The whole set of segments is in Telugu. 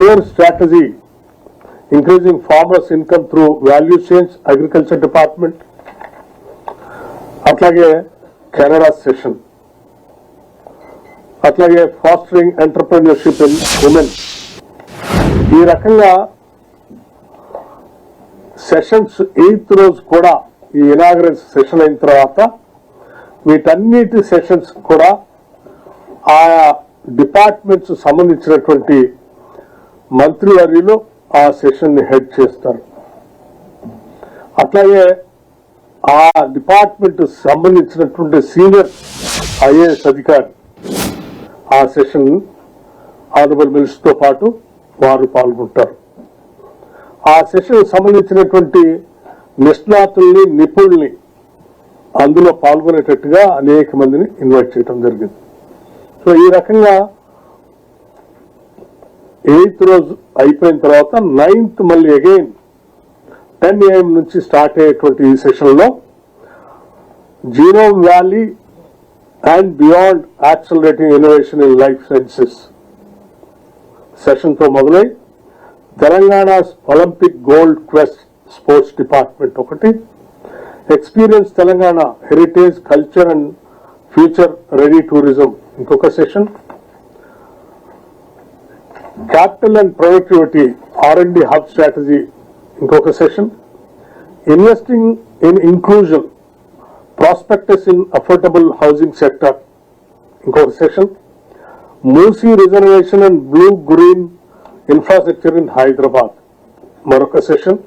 clear strategy increasing farmers' income through value chains, agriculture department, అట్లాగే కెనడా సెషన్, అట్లాగే ఫాస్టరింగ్ ఎంటర్‌ప్రెన్యూర్‌షిప్ ఇన్ ఉమెన్. ఈ రకంగా సెషన్స్ 8th రోజు కూడా ఈ ఇనాగరల్ సెషన్ అయిన తర్వాత వీటన్నిటి సెషన్స్ కూడా ఆయా డిపార్ట్మెంట్స్ సంబంధించినటువంటి మంత్రివర్యులు ఆ సెషన్ ని హెడ్ చేస్తారు. అట్లాగే ఆ డిపార్ట్మెంట్ సంబంధించినటువంటి సీనియర్ ఐఏఎస్ అధికారి ఆ సెషన్ ఆనరబుల్ మినిస్టర్ తో పాటు వారు పాల్గొంటారు. ఆ సెషన్ సంబంధించినటువంటి నిష్ణాతుల్ని, నిపుణుల్ని అందులో పాల్గొనేటట్టుగా అనేక మందిని ఇన్వైట్ చేయడం జరిగింది. సో ఈ రకంగా 8th రోజు అయిపోయిన తర్వాత 9th మళ్ళీ అగైన్ 10 AM నుంచి స్టార్ట్ అయ్యేటువంటి ఈ సెషన్ లో Genome Valley and beyond accelerating innovation in life sciences session తో మొదలై Telangana Olympic gold quest sports department ఒకటి, experience Telangana heritage culture and future ready tourism ఇంకొక session, capital and productivity R&D hub strategy ఇంకొక session, investing in inclusion prospectus in affordable housing sector ఇంకొక session, Musi reservation and blue green infrastructure in Hyderabad మరొక session,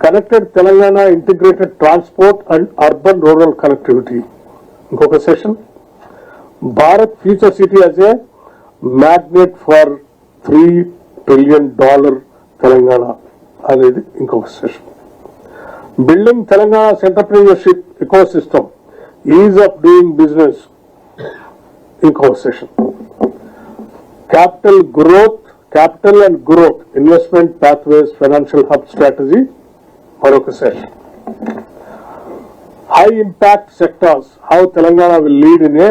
connected Telangana integrated transport and urban rural connectivity ఇంకొక session, Bharat future city as a magnet for $3 trillion Telangana అనేది ఇంకొక session, building Telangana entrepreneurship ecosystem ease of doing business ఇంకొక session, capital and growth investment pathways financial hub strategy మరొక session, high impact sectors how Telangana will lead in a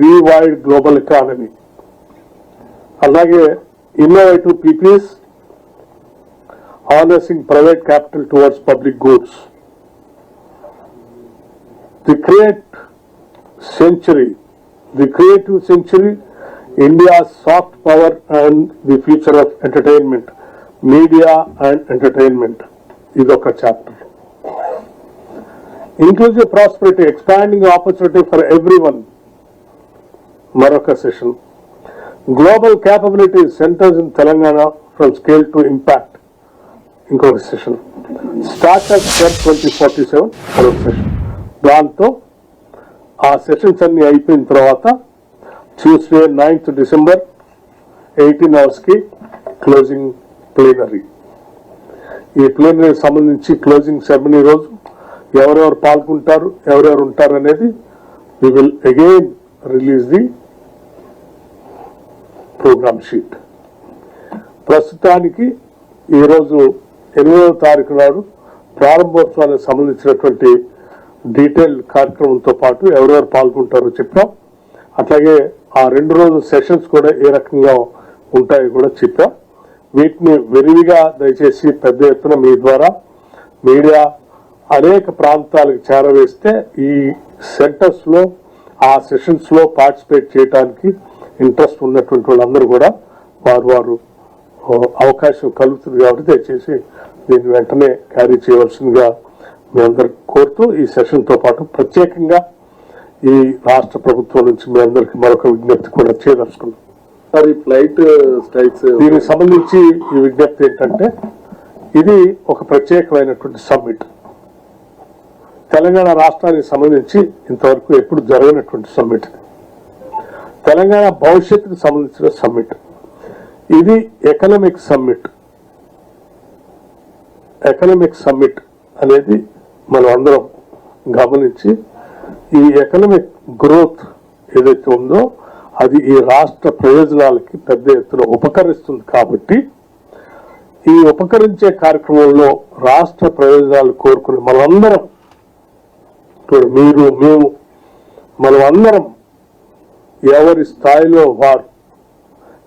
rewired global economy, అలాగే innovative PPs harnessing private capital towards public goods, the creative century, India's soft power and the future of entertainment, media and entertainment idoka chapter, inclusive prosperity, expanding opportunity for everyone maroka session, global capabilities centers in Telangana from scale to impact ఇంకొక సెషన్, స్టార్ట్అప్ 2047 మరొక సెషన్. దాంతో ఆ సెషన్స్ అన్ని అయిపోయిన తర్వాత ట్యూస్డే 9th December 18 hours కి క్లోజింగ్ ప్లీనరీ. ఈ ప్లీనరీ సంబంధించి క్లోజింగ్ సెరమనీ రోజు ఎవరెవరు పాల్గొంటారు, ఎవరెవరు ఉంటారు అనేది we will again release the programme sheet. ప్రస్తుతానికి ఈరోజు 8వ తారీఖు నాడు ప్రారంభోత్సవానికి సంబంధించినటువంటి డీటెయిల్ కార్యక్రమంతో పాటు ఎవరెవరు పాల్గొంటారో చెప్పాం. అట్లాగే ఆ 2 రోజుల సెషన్స్ కూడా ఏ రకంగా ఉంటాయో కూడా చెప్పాం. వీటిని విరివిగా దయచేసి పెద్ద ఎత్తున మీ ద్వారా మీడియా అనేక ప్రాంతాలకు చేరవేస్తే ఈ సెంటర్స్ లో ఆ సెషన్స్ లో పార్టిసిపేట్ చేయడానికి ఇంట్రెస్ట్ ఉన్నటువంటి వాళ్ళందరూ కూడా వారు అవకాశం కలుగుతుంది. కాబట్టి దయచేసి దీన్ని వెంటనే క్యారీ చేయవలసిందిగా మీ అందరికి కోరుతూ ఈ సెషన్ తో పాటు ప్రత్యేకంగా ఈ రాష్ట్ర ప్రభుత్వం నుంచి మీ అందరికి మరొక విజ్ఞప్తి కూడా చేయదలుచుకున్నాం. ఫ్లైట్ స్ట్రైక్స్ దీనికి సంబంధించి ఈ విజ్ఞప్తి ఏంటంటే, ఇది ఒక ప్రత్యేకమైనటువంటి సమ్మిట్. తెలంగాణ రాష్ట్రానికి సంబంధించి ఇంతవరకు ఎప్పుడు జరగనటువంటి సమ్మిట్, తెలంగాణ భవిష్యత్తుకు సంబంధించిన సమ్మిట్. ఇది ఎకనామిక్ సమ్మిట్ అనేది మనం అందరం గమనించి ఈ ఎకనామిక్ గ్రోత్ ఏదైతే ఉందో అది ఈ రాష్ట్ర ప్రయోజనాలకి పెద్ద ఎత్తున ఉపకరిస్తుంది. కాబట్టి ఈ ఉపకరించే కార్యక్రమంలో రాష్ట్ర ప్రయోజనాలు కోరుకుని మనమందరం, మీరు మేము మనం అందరం ఎవరి స్థాయిలో వారు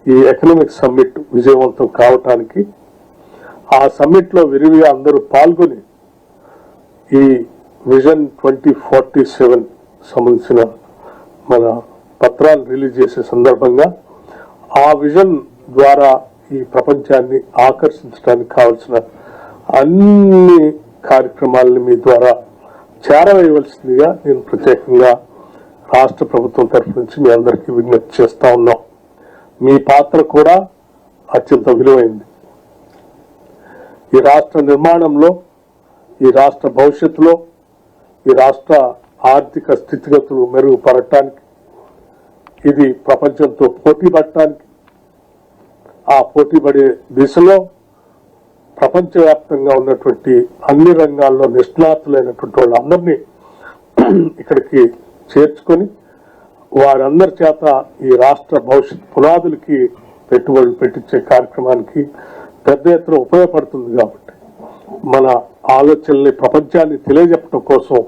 ఈ ఎకనామిక్ సమ్మిట్ విజయవంతం కావటానికి, ఆ సమ్మిట్ లో విరివిగా అందరూ పాల్గొని ఈ విజన్ 2047 సంబంధించిన మన పత్రాలు రిలీజ్ చేసే సందర్భంగా ఆ విజన్ ద్వారా ఈ ప్రపంచాన్ని ఆకర్షించడానికి కావలసిన అన్ని కార్యక్రమాలని మీ ద్వారా చేరవేయవలసిందిగా నేను ప్రత్యేకంగా రాష్ట్ర ప్రభుత్వం తరఫు నుంచి మీ అందరికీ విజ్ఞప్తి చేస్తా ఉన్నాం. మీ పాత్ర కూడా అత్యంత విలువైంది. ఈ రాష్ట్ర నిర్మాణంలో, ఈ రాష్ట్ర భవిష్యత్తులో, ఈ రాష్ట్ర ఆర్థిక స్థితిగతులు మెరుగుపడటానికి, ఇది ప్రపంచంతో పోటీ పడటానికి, ఆ పోటీ పడే దిశలో ప్రపంచవ్యాప్తంగా ఉన్నటువంటి అన్ని రంగాల్లో నిష్ణాతులైనటువంటి వాళ్ళందరినీ ఇక్కడికి చేర్చుకొని వారందరి చేత ఈ రాష్ట్ర భవిష్యత్ పునాదులకి పెట్టుబడులు పెట్టించే కార్యక్రమానికి పెద్ద ఎత్తున ఉపయోగపడుతుంది. కాబట్టి మన ఆలోచనల్ని ప్రపంచాన్ని తెలియజెప్పడం కోసం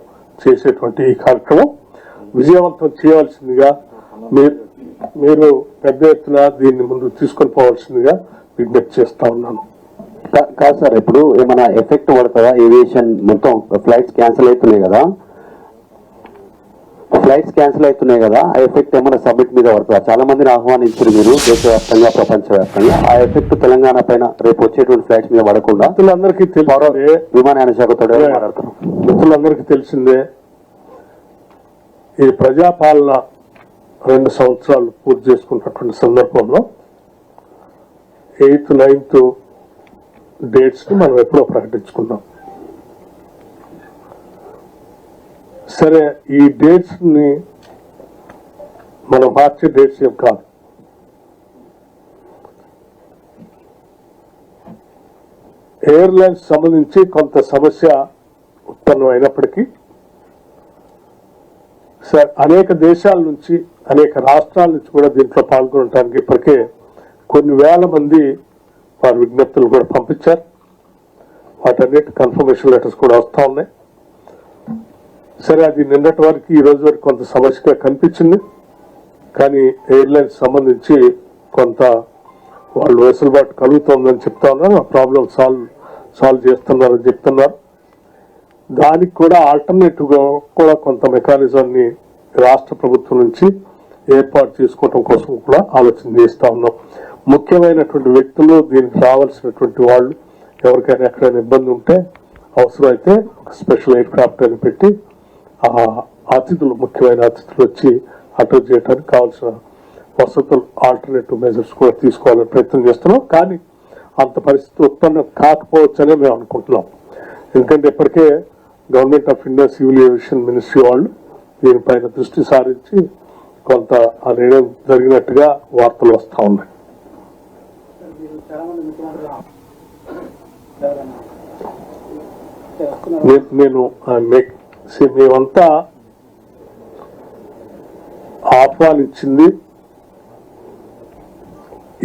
చేసేటువంటి ఈ కార్యక్రమం విజయవంతం చేయవలసిందిగా మీరు పెద్ద ఎత్తున దీన్ని ముందు తీసుకొని పోవాల్సిందిగా విజ్ఞప్తి చేస్తా ఉన్నాను. కాదు సార్, ఇప్పుడు ఏమైనా ఎఫెక్ట్ పడుతుందా? ఏవియేషన్ మొత్తం ఫ్లైట్స్ క్యాన్సిల్ అవుతున్నాయి కదా, ఆ ఎఫెక్ట్ ఏమైనా సబ్మిట్ మీద పడుతుందా? చాలా మందిని ఆహ్వానించారు మీరు దేశవ్యాప్తంగా, ప్రపంచవ్యాప్తంగా. ఆ ఎఫెక్ట్ తెలంగాణ పైన రేపు వచ్చేటువంటి ఫ్లైట్స్ మీద పడకుండా మిత్రులందరికీ విమానయాన శాఖతో మాట్లాడతారు. మిత్రులందరికీ తెలిసిందే, ఈ ప్రజాపాలన 2 సంవత్సరాలు పూర్తి చేసుకున్నటువంటి సందర్భంలో 8th, 9th డేట్స్ ని మనం ఎప్పుడో ప్రకటించుకున్నాం. సరే, ఈ డేట్స్ ని మనం మార్చే డేట్స్ ఏం కాదు. ఎయిర్లైన్స్ సంబంధించి కొంత సమస్య ఉత్పన్నం అయినప్పటికీ సార్ అనేక దేశాల నుంచి, అనేక రాష్ట్రాల నుంచి కూడా దీంట్లో పాల్గొనడానికి ఇప్పటికే కొన్ని వేల మంది వారి విజ్ఞప్తులు కూడా పంపించారు. వాటన్నిటి కన్ఫర్మేషన్ లెటర్స్ కూడా వస్తూ ఉన్నాయి. సరే, అది నిన్నటి వరకు, ఈ రోజు వరకు కొంత సమస్యగా కనిపించింది. కానీ ఎయిర్లైన్స్ సంబంధించి కొంత వాళ్ళు వెసులుబాటు కలుగుతోందని చెప్తా ఉన్నారు. ఆ ప్రాబ్లం సాల్వ్ చేస్తున్నారని చెప్తున్నారు. దానికి కూడా ఆల్టర్నేటివ్ గా కూడా కొంత మెకానిజాన్ని రాష్ట్ర ప్రభుత్వం నుంచి ఏర్పాటు చేసుకోవడం కోసం కూడా ఆలోచన చేస్తా ఉన్నాం. ముఖ్యమైనటువంటి వ్యక్తులు, దీనికి రావాల్సినటువంటి వాళ్ళు, ఎవరికైనా ఎక్కడైనా ఇబ్బంది ఉంటే అవసరమైతే ఒక స్పెషల్ ఎయిర్ క్రాఫ్ట్ అని పెట్టి ఆ అతిథులు, ముఖ్యమైన అతిథులు వచ్చి అటెండ్ చేయడానికి కావాల్సిన వసతులు, ఆల్టర్నేటివ్ మెజర్స్ కూడా తీసుకోవాలని ప్రయత్నం చేస్తున్నాం. కానీ అంత పరిస్థితి ఉత్పన్నం కాకపోవచ్చనే మేము అనుకుంటున్నాం. ఎందుకంటే ఇప్పటికే government of India civil aviation ministry వాళ్ళు దీనిపైన దృష్టి సారించి కొంత ఆ నిర్ణయం జరిగినట్టుగా వార్తలు వస్తా ఉన్నాయి. నేను మేమంతా ఆహ్వానించింది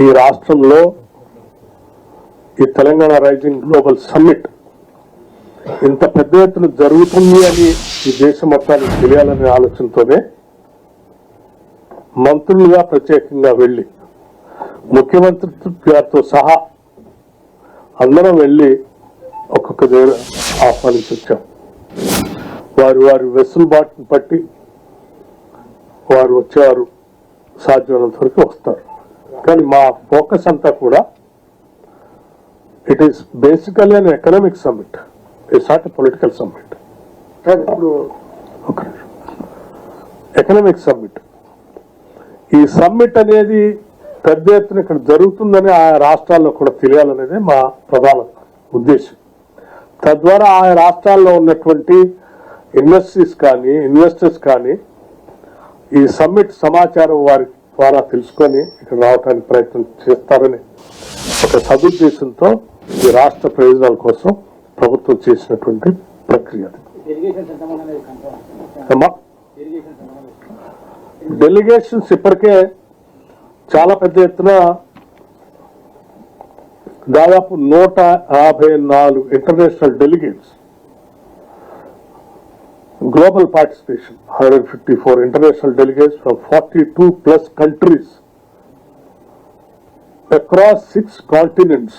ఈ రాష్ట్రంలో ఈ తెలంగాణ రైజింగ్ గ్లోబల్ సమ్మిట్ ఇంత పెద్ద ఎత్తున జరుగుతుంది అని ఈ దేశం మొత్తానికి తెలియాలనే ఆలోచనతోనే మంత్రులుగా ప్రత్యేకంగా వెళ్లి, ముఖ్యమంత్రి గారితో సహా అందరం వెళ్లి ఒక్కొక్క దగ్గర ఆహ్వానించి వచ్చాం. వారి వెసులుబాటును బట్టి వారు వచ్చేవారు సాధ్యమైనంత వరకు వస్తారు. కానీ మా ఫోకస్ అంతా కూడా it is basically an economic summit, it's not a political summit. ఇప్పుడు ఎకనామిక్ సమ్మిట్, ఈ సమ్మిట్ అనేది పెద్ద ఎత్తున ఇక్కడ జరుగుతుందని ఆయా రాష్ట్రాల్లో కూడా తెలియాలనేది మా ప్రధాన ఉద్దేశం. తద్వారా ఆయా రాష్ట్రాల్లో ఉన్నటువంటి ఇన్వెస్టర్స్ కానీ ఈ సమ్మిట్ సమాచారం వారి ద్వారా తెలుసుకొని ఇక్కడ రావడానికి ప్రయత్నం చేస్తారని ఒక సదుద్దేశంతో ఈ రాష్ట్ర ప్రయోజనాల కోసం ప్రభుత్వం చేసినటువంటి ప్రక్రియ. డెలిగేషన్స్ ఇప్పటికే చాలా పెద్ద ఎత్తున దాదాపు 154 international delegates, global participation, 154 international delegates from 42+ countries across 6 continents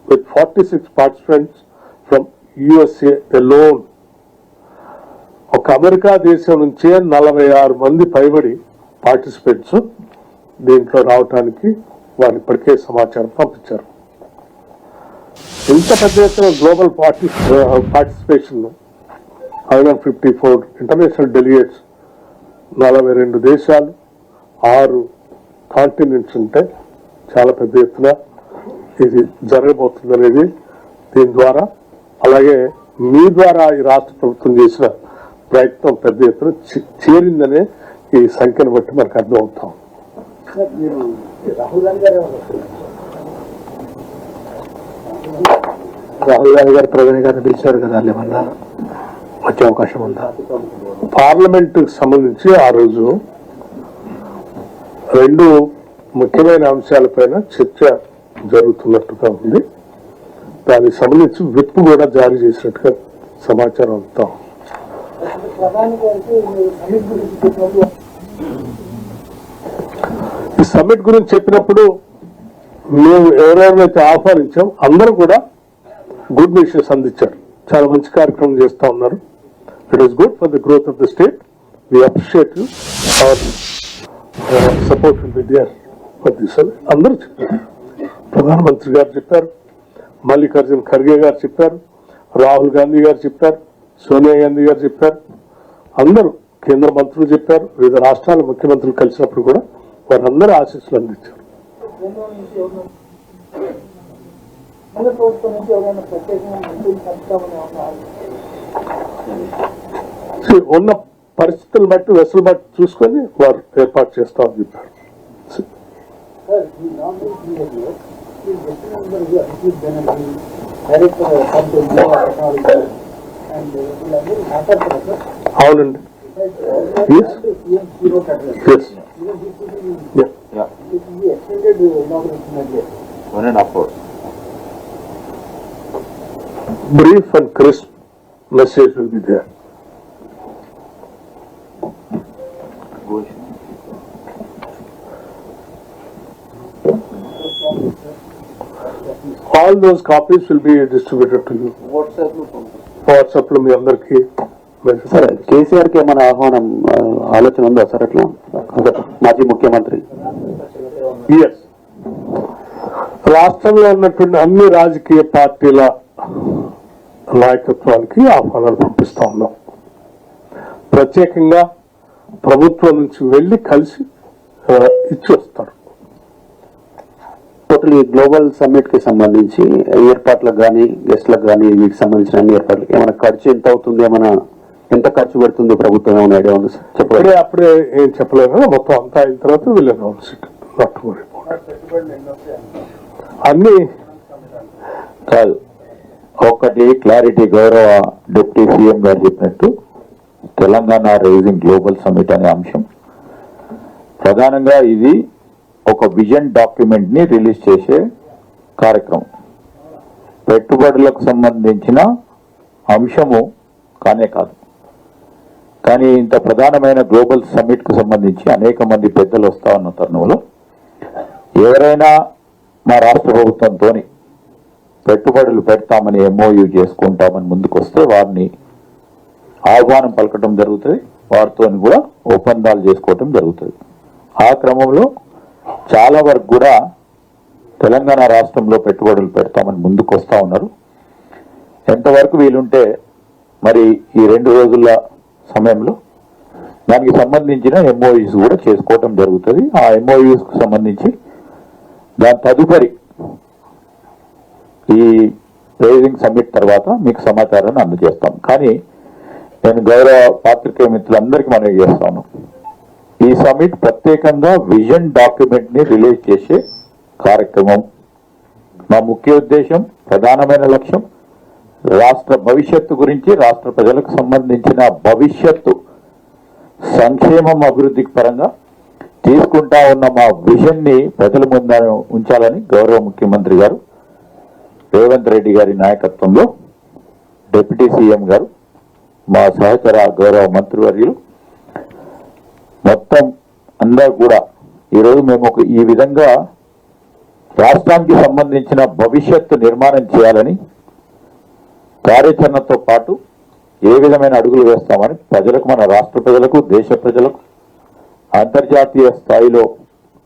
with 46 participants from USA alone. ఒక అమెరికా దేశం నుంచే 46 మంది పైబడి పార్టిసిపెంట్స్ దీంట్లో రావటానికి వారు ఇప్పటికే సమాచారం పంపించారు. ఇంత పెద్ద ఎత్తున గ్లోబల్ పార్టిసిపేషన్ 154 ఇంటర్నేషనల్ డెలిగేట్స్, 42 దేశాలు, 6 కాంటినెంట్స్ ఉంటే చాలా పెద్ద ఎత్తున ఇది జరగబోతుంది అనేది దీని ద్వారా, అలాగే మీ ద్వారా ఈ రాష్ట్ర ప్రభుత్వం చేసిన ప్రయత్నం పెద్ద ఎత్తున చేరిందనే ఈ సంఖ్యను బట్టి మనకు అర్థం అవుతాం. రాహుల్ గాంధీ గారు ప్రధాని గారిని పిలిచారు కదా, ఏమన్నా వచ్చే అవకాశం ఉందా? పార్లమెంట్ సంబంధించి ఆ రోజు 2 ముఖ్యమైన అంశాలపైన చర్చ జరుగుతున్నట్టుగా ఉంది. దానికి సంబంధించి విప్ కూడా జారీ చేసినట్టుగా సమాచారం అంతా. ఈ సమ్మిట్ గురించి చెప్పినప్పుడు మేము ఎవరెవరైతే ఆహ్వానించాం అందరూ కూడా గుడ్ విషెస్ అందించారు. చాలా మంచి కార్యక్రమం చేస్తా ఉన్నారు. It is good for the growth of the state. We appreciate you, our support will be there for this అని అందరూ చెప్పారు. ప్రధానమంత్రి గారు చెప్పారు, మల్లికార్జున్ ఖర్గే గారు చెప్పారు, రాహుల్ గాంధీ గారు చెప్పారు, సోనియా గాంధీ గారు చెప్పారు, అందరూ కేంద్ర మంత్రులు చెప్పారు. వివిధ రాష్ట్రాల ముఖ్యమంత్రులు కలిసినప్పుడు కూడా వారందరూ ఆశీస్సులు అందించారు. ఉన్న పరిస్థితులను బట్టి వెసులుబాటు చూసుకొని వారు ఏర్పాటు చేస్తామని చెప్పారు. అవునండి. Brief and crisp message will be there. All those copies will be distributed to you. WhatsApp లో మీ అందరికి. సరే, కేసీఆర్ కి ఏమైనా ఆహ్వానం ఆలోచన ఉందా సార్? అట్లా మాజీ ముఖ్యమంత్రి రాష్ట్రంలో ఉన్నటువంటి అన్ని రాజకీయ పార్టీల నాయకత్వానికి ఆహ్వానాలు పంపిస్తా ఉన్నాం. ప్రత్యేకంగా ప్రభుత్వం నుంచి వెళ్లి కలిసి ఇచ్చి వస్తారు. టోటల్ ఈ గ్లోబల్ సమ్మిట్ కి సంబంధించి ఏర్పాట్లకు కానీ గెస్ట్లకు కానీ వీటికి సంబంధించిన అన్ని ఏర్పాట్లకి ఏమైనా ఖర్చు ఎంత అవుతుంది, ఏమైనా ఎంత ఖర్చు పెడుతుంది ప్రభుత్వం, ఏమైనా ఐడియా ఉంది సార్? చెప్పండి. అప్పుడే ఏం చెప్పలేదు, మొత్తం అంతా అయిన తర్వాత వెళ్ళాను అన్ని కాదు. ఒకటి క్లారిటీ, గౌరవ డిప్యూటీ సీఎం గారు చెప్పినట్టు తెలంగాణ రైజింగ్ గ్లోబల్ సమ్మిట్ అనే అంశం ప్రధానంగా ఇది ఒక విజన్ డాక్యుమెంట్ ని రిలీజ్ చేసే కార్యక్రమం. పెట్టుబడులకు సంబంధించిన అంశము కానే కాదు. కానీ ఇంత ప్రధానమైన గ్లోబల్ సమ్మిట్ కు సంబంధించి అనేక మంది పెద్దలు వస్తా ఉన్న తరుణంలో ఎవరైనా మా రాష్ట్ర ప్రభుత్వంతో పెట్టుబడులు పెడతామని MOU చేసుకుంటామని ముందుకు వస్తే వారిని ఆహ్వానం పలకటం జరుగుతుంది, వారితో కూడా ఒప్పందాలు చేసుకోవటం జరుగుతుంది. ఆ క్రమంలో చాలా వరకు కూడా తెలంగాణ రాష్ట్రంలో పెట్టుబడులు పెడతామని ముందుకు వస్తూ ఉన్నారు. ఎంతవరకు వీలుంటే మరి ఈ 2 రోజుల సమయంలో దానికి సంబంధించిన MOUs కూడా చేసుకోవటం జరుగుతుంది. ఆ MOUs కు సంబంధించి దాని తదుపరి ఈ రైజింగ్ సమ్మిట్ తర్వాత మీకు సమాచారాన్ని అందజేస్తాం. కానీ నేను గౌరవ పాత్రికేయ మిత్రులందరికీ మనవి చేస్తాను, ఈ సమ్మిట్ ప్రత్యేకంగా విజన్ డాక్యుమెంట్ ని రిలీజ్ చేసే కార్యక్రమం. మా ముఖ్య ఉద్దేశం, ప్రధానమైన లక్ష్యం రాష్ట్ర భవిష్యత్తు గురించి, రాష్ట్ర ప్రజలకు సంబంధించిన భవిష్యత్తు సంక్షేమం అభివృద్ధి పరంగా తీసుకుంటా ఉన్న మా విజన్ ని ప్రజల ముందు ఉంచాలని గౌరవ ముఖ్యమంత్రి గారు రేవంత్ రెడ్డి గారి నాయకత్వంలో డిప్యూటీ సీఎం గారు, మా సహచర గౌరవ మంత్రివర్యులు మొత్తం అందరూ కూడా ఈరోజు మేము ఈ విధంగా రాష్ట్రానికి సంబంధించిన భవిష్యత్తు నిర్మాణం చేయాలని కార్యాచరణతో పాటు ఏ విధమైన అడుగులు వేస్తామని ప్రజలకు, మన రాష్ట్ర ప్రజలకు, దేశ ప్రజలకు, అంతర్జాతీయ స్థాయిలో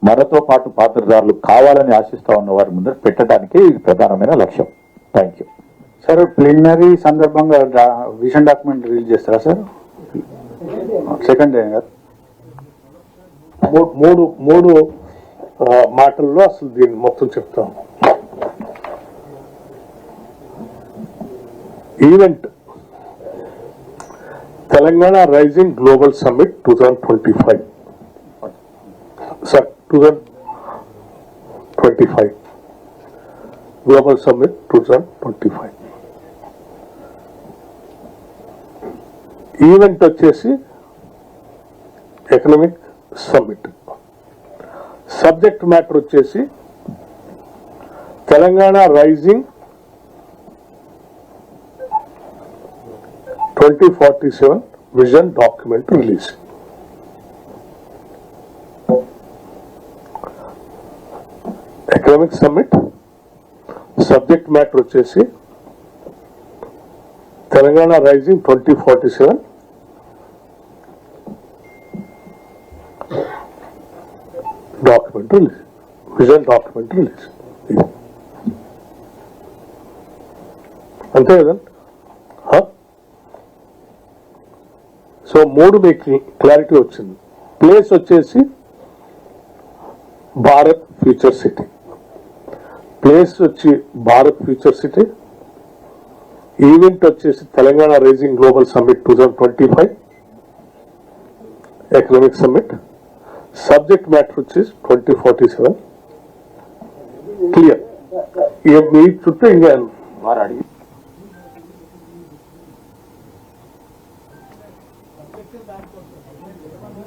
మనతో పాటు పాత్రదారులు కావాలని ఆశిస్తా ఉన్న వారి ముందర పెట్టడానికి ఇది ప్రధానమైన లక్ష్యం. Thank you. సార్, ప్రిలిమినరీ సందర్భంగా విజన్ డాక్యుమెంట్ రిలీజ్ చేస్తారా సార్? సెకండ్ డే గారు మూడు మాటల్లో అసలు దీన్ని మొత్తం చెప్తాం. Event Telangana rising global summit 2025 sir 2025 global summit 2025 event వచ్చేసి ఎకనామిక్ సమ్మిట్. సబ్జెక్ట్ మ్యాటర్ వచ్చేసి Telangana rising 2047 vision document release. Economic summit subject matter వచ్చేసి Telangana rising 2047 document release, vision document release. అంతే కదండి. సో మూడు మీకు క్లారిటీ వచ్చింది. ప్లేస్ వచ్చేసి భారత్ ఫ్యూచర్ సిటీ, ప్లేస్ వచ్చి భారత్ ఫ్యూచర్ సిటీ, ఈవెంట్ వచ్చేసి Telangana rising global summit 2025 economic summit, subject matter వచ్చేసి 2047. క్లియర్. మీ చుట్టూ ఇంకా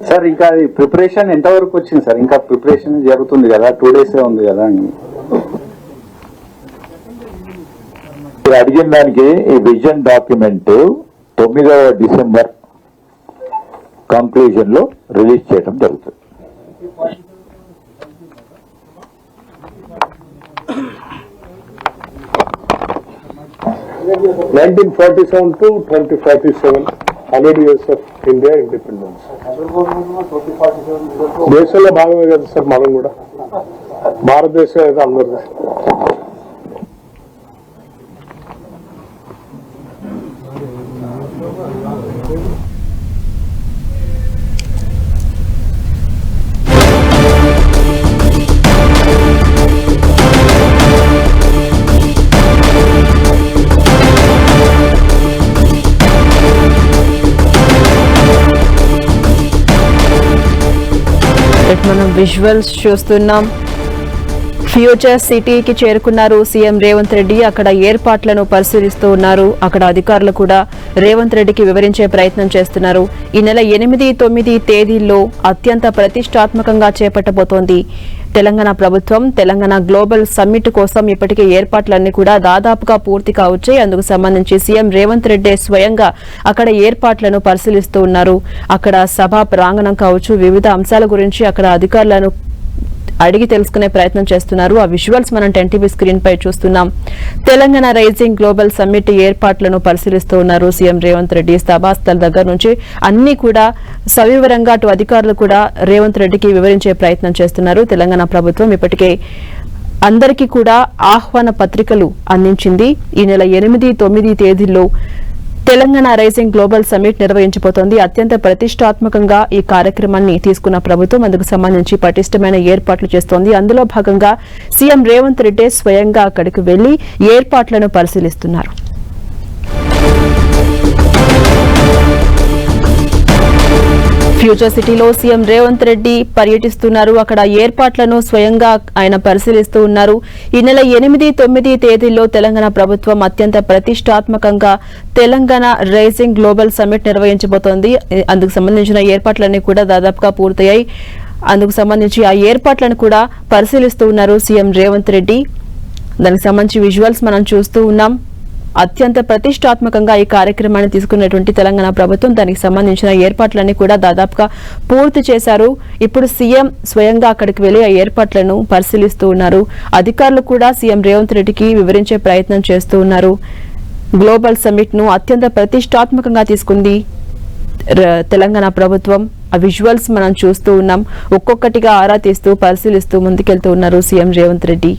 సార్, ఇంకా అది ప్రిపరేషన్ ఎంతవరకు వచ్చింది సార్? ఇంకా ప్రిపరేషన్ జరుగుతుంది కదా, 2 days ఉంది కదా. మీరు అడిగిన దానికి ఈ విజన్ డాక్యుమెంట్ 9వ డిసెంబర్ కంక్లూజన్ లో రిలీజ్ చేయడం జరుగుతుంది. (1947 to 2047) 100 years of India independence. దేశంలో భాగమే కదా సార్ మనం కూడా. భారతదేశం అయితే అందరిది. మనం విజువల్స్ చూస్తున్నాం. ఫ్యూచర్ సిటీకి చేరుకున్నారు సీఎం రేవంత్ రెడ్డి. అక్కడ ఏర్పాట్లను పరిశీలిస్తూ ఉన్నారు. అక్కడ అధికారులు కూడా రేవంత్ రెడ్డికి వివరించే ప్రయత్నం చేస్తున్నారు. ఈ నెల 8, 9 తేదీల్లో అత్యంత ప్రతిష్టాత్మకంగా చేపట్టబోతోంది తెలంగాణ ప్రభుత్వం. తెలంగాణ గ్లోబల్ సమ్మిట్ కోసం ఇప్పటికే ఏర్పాట్లన్నీ కూడా దాదాపుగా పూర్తి కావచ్చాయి. అందుకు సంబంధించి సీఎం రేవంత్ రెడ్డి స్వయంగా అక్కడ ఏర్పాట్లను పరిశీలిస్తూ ఉన్నారు. అక్కడ సభా ప్రాంగణం కావచ్చు, వివిధ అంశాల గురించి అక్కడ అధికారులను అడిగి తెలుసుకునే ప్రయత్నం చేస్తున్నారు. ఆ విజువల్స్ మనం 10 TV స్క్రీన్ పై చూస్తున్నాం. తెలంగాణ రైజింగ్ గ్లోబల్ సమ్మిట్ ఏర్పాట్లను పరిశీలిస్తూ ఉన్నారు సీఎం రేవంత్ రెడ్డి. సభాస్థల దగ్గర నుంచి అన్ని కూడా సవివరంగా అటు అధికారులు కూడా రేవంత్ రెడ్డికి వివరించే ప్రయత్నం చేస్తున్నారు. తెలంగాణ ప్రభుత్వం ఇప్పటికే అందరికీ కూడా ఆహ్వాన పత్రికలు అందించింది. ఈ నెల 8, 9 తేదీల్లో తెలంగాణ రైజింగ్ గ్లోబల్ సమ్మిట్ నిర్వహించబోతోంది. అత్యంత ప్రతిష్టాత్మకంగా ఈ కార్యక్రమాన్ని తీసుకున్న ప్రభుత్వం అందుకు సంబంధించి పటిష్టమైన ఏర్పాట్లు చేస్తోంది. అందులో భాగంగా సీఎం రేవంత్ రెడ్డి స్వయంగా అక్కడికి వెళ్లి ఏర్పాట్లను పరిశీలిస్తున్నారు. ఫ్యూచర్ సిటీలో సీఎం రేవంత్ రెడ్డి పర్యటిస్తున్నారు. అక్కడ ఏర్పాట్లను స్వయంగా ఆయన పరిశీలిస్తూ ఉన్నారు. ఈ నెల 8, 9 తేదీల్లో తెలంగాణ ప్రభుత్వం అత్యంత ప్రతిష్టాత్మకంగా తెలంగాణ రైజింగ్ గ్లోబల్ సమ్మిట్ నిర్వహించబోతోంది. అందుకు సంబంధించిన ఏర్పాట్లన్నీ కూడా దాదాపుగా పూర్తయ్యాయి. అందుకు సంబంధించి ఆ ఏర్పాట్లను కూడా పరిశీలిస్తూ ఉన్నారు సీఎం రేవంత్ రెడ్డి. దానికి సంబంధించి విజువల్స్ మనం చూస్తూ ఉన్నాం. అత్యంత ప్రతిష్టాత్మకంగా ఈ కార్యక్రమాన్ని తీసుకున్నటువంటి తెలంగాణ ప్రభుత్వం దానికి సంబంధించిన ఏర్పాట్లన్నీ కూడా దాదాపుగా పూర్తి చేశారు. ఇప్పుడు సీఎం స్వయంగా అక్కడికి వెళ్లి ఆ ఏర్పాట్లను పరిశీలిస్తూ ఉన్నారు. అధికారులు కూడా సీఎం రేవంత్ రెడ్డికి వివరించే ప్రయత్నం చేస్తూ ఉన్నారు. గ్లోబల్ సమ్మిట్ ను అత్యంత ప్రతిష్టాత్మకంగా తీసుకుంది తెలంగాణ ప్రభుత్వం. ఆ విజువల్స్ మనం చూస్తూ ఉన్నాం. ఒక్కొక్కటిగా ఆరా తీస్తూ పరిశీలిస్తూ ముందుకెళ్తూ ఉన్నారు సీఎం రేవంత్ రెడ్డి.